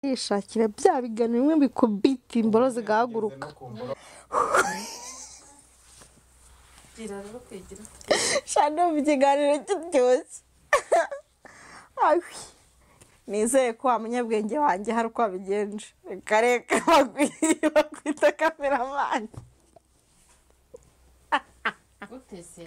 yishakira bya bigano bimwe bikubita imboro zigahaguruka shano mu kiganiro kiryoshye nizeye ko umunyabwenge wanjye hari uko abigenje kareka bakwita kameramani utese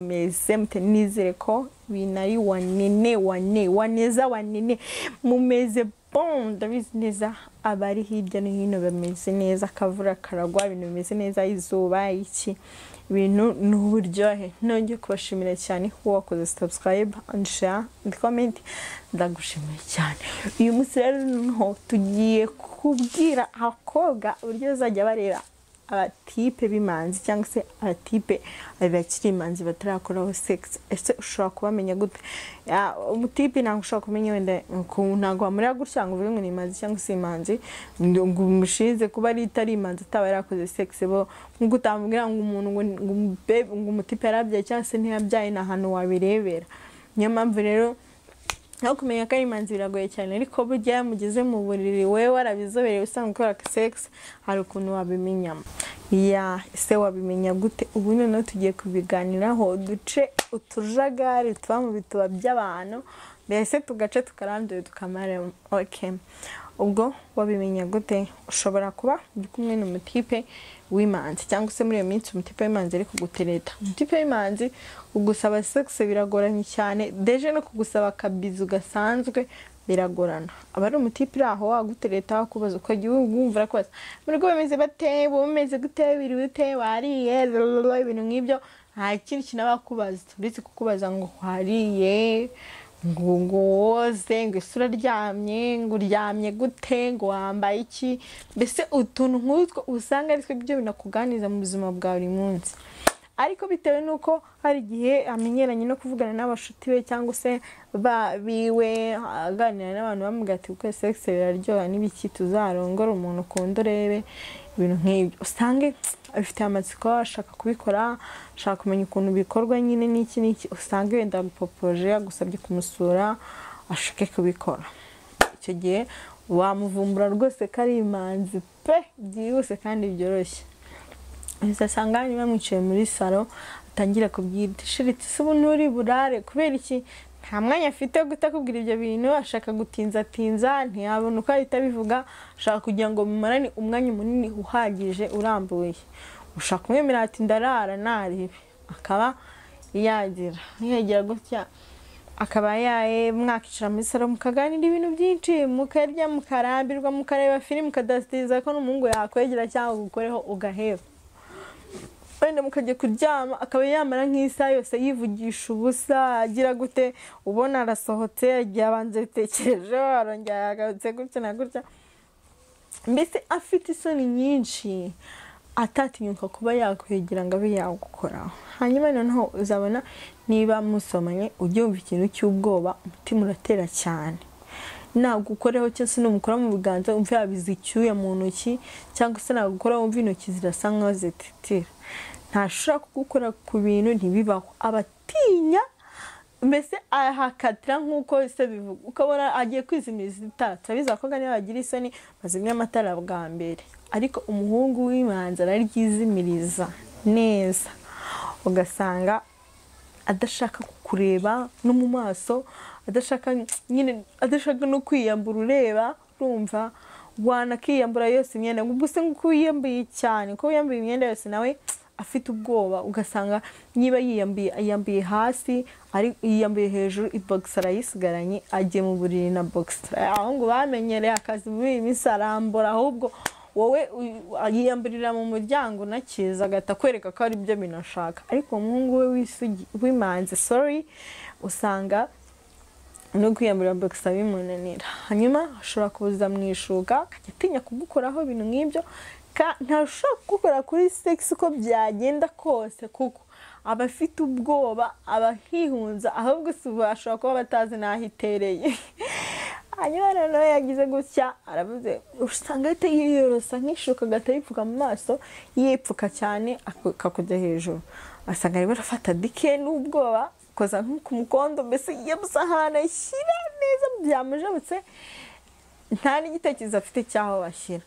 meze nizere ko binari waneza mumeze bon ndabizi neza abari hirya no hino bameze neza akavura karagwa ibintu bimeze neza izuba iki ibintu n'uburyohe nongeye kubashimira cyane ko wakoze subscribe and share and comment ndagushimiye cyane uyu munsi rero no tugiye kubwira abakobwa uburyo bazajya barera abatipe bimanzi cyangwa se abatipe abakiri imanzi batarakoraho sex ese ushobora kubamenya gute umutipe ntabwo ushobora kumenya wenda ntabwo wamurira gutya ngo uvuge ngo ni imanzi cyangwa se imanzi ngo umushinze kuba ari itari imanzi ataba yarakoze sex bo nk'uko utamubwira ngo umuntu ngo umutipe yarabyaye cyangwa se ntiyabyaye ni ahantu wabirebera niyo mpamvu rero naho kumenya ko ari imanzi biragoye cyane ariko burya mugeze mu buriri wewe warabizobereye usanzwe ukora sex hari ukuntu wabimenyamo ese wabimenya gute ubu noneho tugiye kubiganiraho duce utujagari tuba mu bituba by'abantu mbese tugace tukaranduye tukamaremo okay ubwo wabimenya gute ushobora kuba uri kumwe n'umutipe w'imanzi cyangwa se muri iyo minsi umutipe w'imanzi ari kugutereta umutipe w'imanzi ugusaba sex biragoranye cyane deje no kugusaba akabizu gasanzwe biragorana aba ari umutipe aho wagutereta kubaza uko giye wumva kwaza muri rwo bimeze bate bumeze gute biri bute wariye ibintu nk'ibyo nta kindi kinabakubaza uretse kukubaza ngo wariye ngo woze ngo isura ryamye ngo uryamye gute ngo wambaye iki mbese utuntu nk'utwo usanga ari twe byo binakuganiza mu buzima bwa buri munsi ariko bitewe nuko hari igihe amenyeranye no kuvugana n'abashuti be cyangwa se biwe aganira n'abantu bamubwira ati uko sex biraryoha n'ibiki tuzarongora umuntu ukunda urebe ibintu nk'ibyo usange afite amatsiko ashaka kubikora ashaka kumenya ukuntu bikorwa nyine n'iki usange wenda gupopoje agusabye kumusura ashake kubikora icyo gihe wamuvumbura rwose ko ari imanzi pe byihuse kandi byoroshye usanga niba mwicaye muri salo atangira kubwira shiritse se ubu nturi burare kubera iki nta mwanya afite wo gutakubwira ibyo bintu ashaka gutinza ntiyabona uko ahita bivuga ashaka kugira ngo mumarane umwanya munini uhagije urambuye ushaka kumwemera ati ndarara naribe akaba yagira gutya akaba mwakicara muri salo mukaganira ibintu byinshi mukarya mukarambirwa mukareba filime mukadasitiza ko n'umuhungu yakwegera cyangwa gukoreho ugaheba wenda mukajya kuryama akaba yamara nk'isaha yose yivugisha ubusa agira gute ubona arasohotse yagiye abanza bitekereje arongera yagarutse gutya na gutya mbese afite isoni nyinshi atatinyuka kuba yakwegera ngo abe yagukoraho hanyuma noneho uzabona niba musomanye ujye wumva ikintu cy'ubwoba umutima uratera cyane nagukoreho cyangwa se numukora mu biganza umva yabize icyuya mu ntoki cyangwa se nagukoraho umva intoki zirasa nkaho zititira ntashobora kugukora ku bintu ntibibaho abatinya mbese ahakatira nk'uko se bivuga ukabona agiye kwizimiriza itatse abizi abakobwa niba bagira isoni bazimya amatara bwa mbere ariko umuhungu w'imanzi araryizimiriza neza ugasanga adashaka kukureba no mu maso adashaka no kwiyambura ureba urumva wanakiyambura yose imyenda ngo ubuse nk'uko wiyambuye cyane ko wiyambuye imyenda yose nawe afite ubwoba ugasanga niba yiyambiye hasi ari yiyambiye hejuru ibox arayisigaranye agiye mu buriri na box aho ngo bamenyereye akazi muri iyi minsi arambura ahubwo wowe yiyamburira mu muryango nakiza agata kwereka ko ari byo binashaka ariko umuhungu we w'imanzi usanga no kwiyambura box bimunanira hanyuma ashobora kuza mu ishuka akajya atinya kugukoraho ibintu nk'ibyo ntashobora gukora kuri sex uko byagenda kose kuko abafite ubwoba abahihunza ahubwo bashobora kuba batazi naho itereye. Hanyuma noneho yagize gutya aravuze usanga ahita yiyorosa nk'ishuka agahita yipfuka mu maso yipfuka cyane akakujya hejuru asanga ariwe arafata dike n'ubwoba koza nk'uko umukondo mbese yabuze ahantu ashyira neza byamujabutse nta n'igitekerezo afite cyaho bashyira.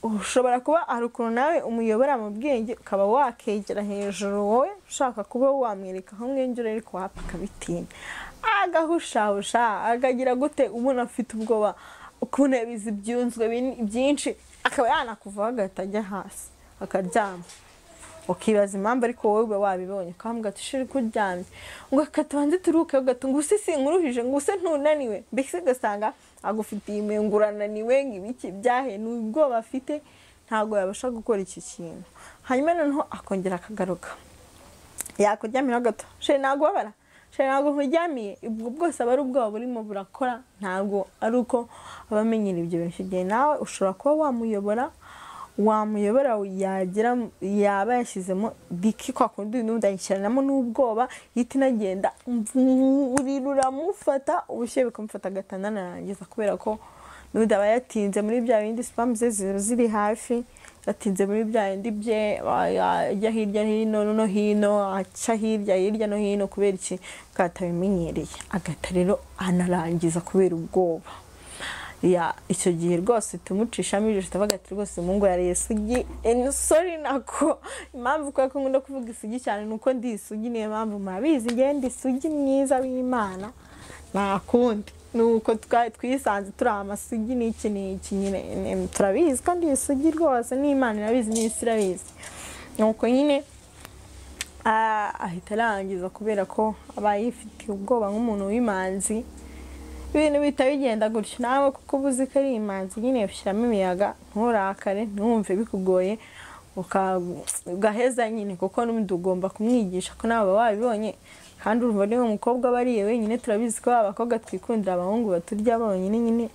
Ushobora kuba ari ukuntu nawe umuyobora mu bwenge ukaba wakegera hejuru wowe ushaka kuba wamwereka aho mwengera ariko wapfa akabitinya agahushahusha akagira gute umuntu afite ubwoba ukuntu yabizi byunzwe byinshi akaba yanakuvaho agahita ajya hasi akaryama ukibaza impamvu ariko wowe ube wabibonye ukambwira ati shiri kuryamye ngo katubanze turuke ugatunga use sinkuruhije ngo use ntunaniwe mbese ugasanga agufitiye imengurananiwe ngibiki byahe n'ubwoba afite ntago yabasha gukora iki kintu. Hanyuma noneho akongera akagaruka yakuryamira gato shiri ntago babara shiri ntago nkuryamiye ubwo bwose aba ari ubwoba burimo burakora ntago ari uko abamenyera ibyo bintu kigiye. Nawe ushobora kuba wamuyobora yagira yaba yashyizemo diki kwa kundi n'undayishyiranamo n'ubwoba yita inagenda uramufata ubushyuhe bukamufata agatanda narangiza kubera ko n'udaba yatinze muri bya bindi spam ze ziri hafi yatinze muri bya bindi bye ajya hirya no hino aca hirya no hino kubera iki katabimenyereye agata rero anarangiza kubera ubwoba. Icyo gihe rwose tumucishamo ijisho tabaga ati rwose Mungu yari isugi sorry nako impamvu ko nkunda kuvuga isugi cyane nuko ndi isugi niyo mpamvu murabizi ngende isugi mwiza w'Imana nakundi nuko twisanze turi amasugi n'iki nyine turabizi kandi isugi rwose n'Imana irabizi n'isi irabizi nuko nyine ahita arangiza kubera ko abayifitiye ubwoba nk'umuntu w'imanzi ibintu bitabigenda gutyo. Nawe kuko ubuzi ko ari imanzi nyine ushyiramo imiyaga nturakare ntumve bikugoye ugaheza nyine kuko n'undi ugomba kumwigisha ko nawe wabibonye kandi urumva niwe umukobwa bariye wenyine turabizi ko abakobwa twikundira abahungu baturya bonyine nyine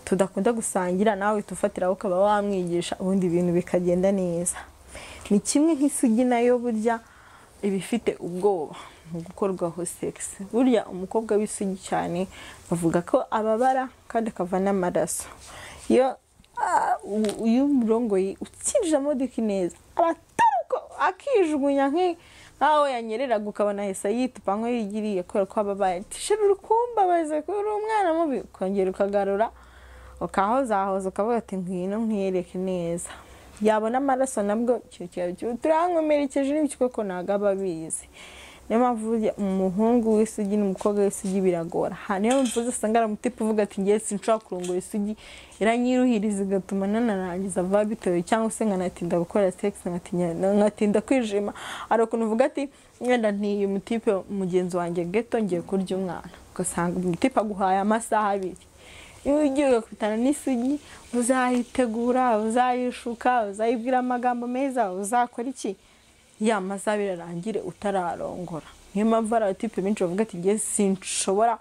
tudakunda gusangira nawe tufatira ukaba wamwigisha ubundi ibintu bikagenda neza. Ni kimwe nk'isugi nayo burya ibifite ubwoba mu gukorwaho sex. Burya umukobwa w'isugi cyane bavuga ko ababara kandi akava n'amaraso. Iyo umurongoyi ukijamo diki neza arataruka akijugunya nk'aho yanyereraga ukabona hesa yitupa nko yigiriye kubera ko ababaye tishira urukumbabaze kuri umwana mubi kongera ukagarura ukahozahoza ukavuga ati ngwino nkwereke neza. Yabona amaraso nabwo turankomerekeje n'ibiki ko nagaba bizi. Niyo mpamvu umuhungu w'isugi n'umukobwa w'isugi biragora. Niyo mpamvu usanga aramutipa uvuga ati ngiye sinshobora kurongora isugi iranyiruhiriza igatuma nanarangiza vuba bitewe cyangwa se nkanatinda gukora sex nkatinda kwijima ari ukuntu uvuga ati wenda ntiye umutipe mugenzi wanjye geto ngiye kurya umwana ugasanga umutipe aguhaye amasaha 2 iyo ugiye gukutana n'isugi uzayitegura uzayishuka uzayibwira amagambo meza uzakora iki ya masaha birarangire utararongora. Niyo mpamvu abatipe benshi bavuga ati ngiye sinshobora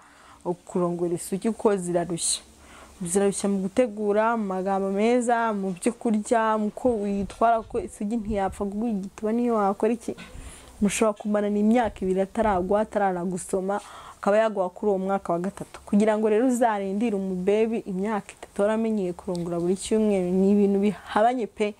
kurongora isugi kuko zirarushya mu gutegura amagambo meza mu byo kurya muko witwara ko isugi ntiyapfa gugituba niyo wakora iki mushobora kumarana imyaka 2 ataragwa atararagusoma akaba yagwa kuri uwo mwaka wa 3 kugira ngo rero uzarindire umubebi imyaka 3 aramenyeye kurongora buri cyumweru. Ni ibintu bihabanye pe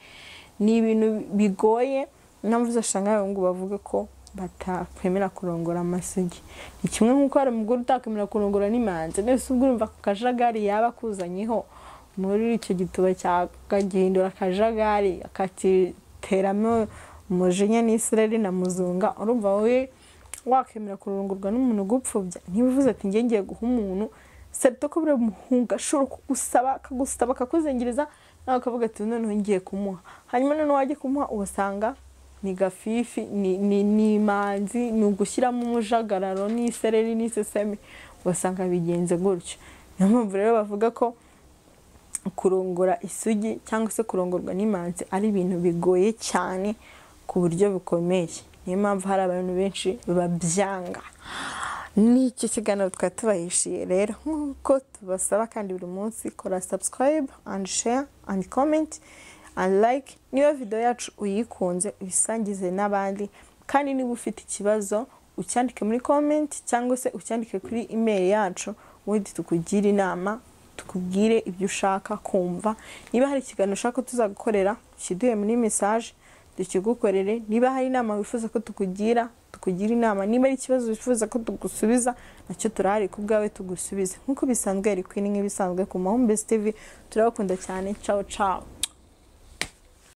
ni ibintu bigoye. Namvuze shanga ngo bavuga ko batakwemera kurongora amasugi. Ni kimwe nk'uko ari umugore utakwemera kurongora n'imanzi nese ubwo urumva kajagari yaba kuzanyeho muri icyo gituba cyagahindura kajagari akatiteramo umujinya n'Isireli na muzunga urumva wowe wakemera kurongorwa n'umuntu gupfubya. Ntibivuze ati ngiye guha umuntu sebto ko bure muhunga shoro kugusaba akakuzengereza nawe akavuga ati noneho ngiye kumuha hanyuma none waje kumuha ubasanga ni gafifi ni imanzi ni ugushyiramo umujagararo n'Isireli n'isesemi ubasanga bigenze gutyo. Niyo mpamvu rero bavuga ko kurongora isugi cyangwa se kurongorwa n'imanzi ari ibintu bigoye cyane ku buryo bukomeye. Niyo mpamvu hari abantu benshi babyanga. N'icyo kiganiro twatubahishiye rero nkuko tubasaba kandi buri munsi kora subscribe and share and comment and like. Niba video yacu uyikunze uyisangize n'abandi, kandi niba ufite ikibazo ucyandike muri comment cyangwa se ucyandike kuri email yacu, ubundi tukugira inama, tukubwire ibyo ushaka kumva. Niba hari ikiganiro ushaka tuzagukorera, kiduhe muri message tukigukorere. Niba hari inama wifuza ko tukugira inama. Niba ari ikibazo wifuza ko tugusubiza, nacyo turahari kubwawe tugusubize. Nkuko bisanzwe ari Queen, nk'ibisanzwe ku Mahumbezi TV. Turabakunda cyane. Ciao ciao.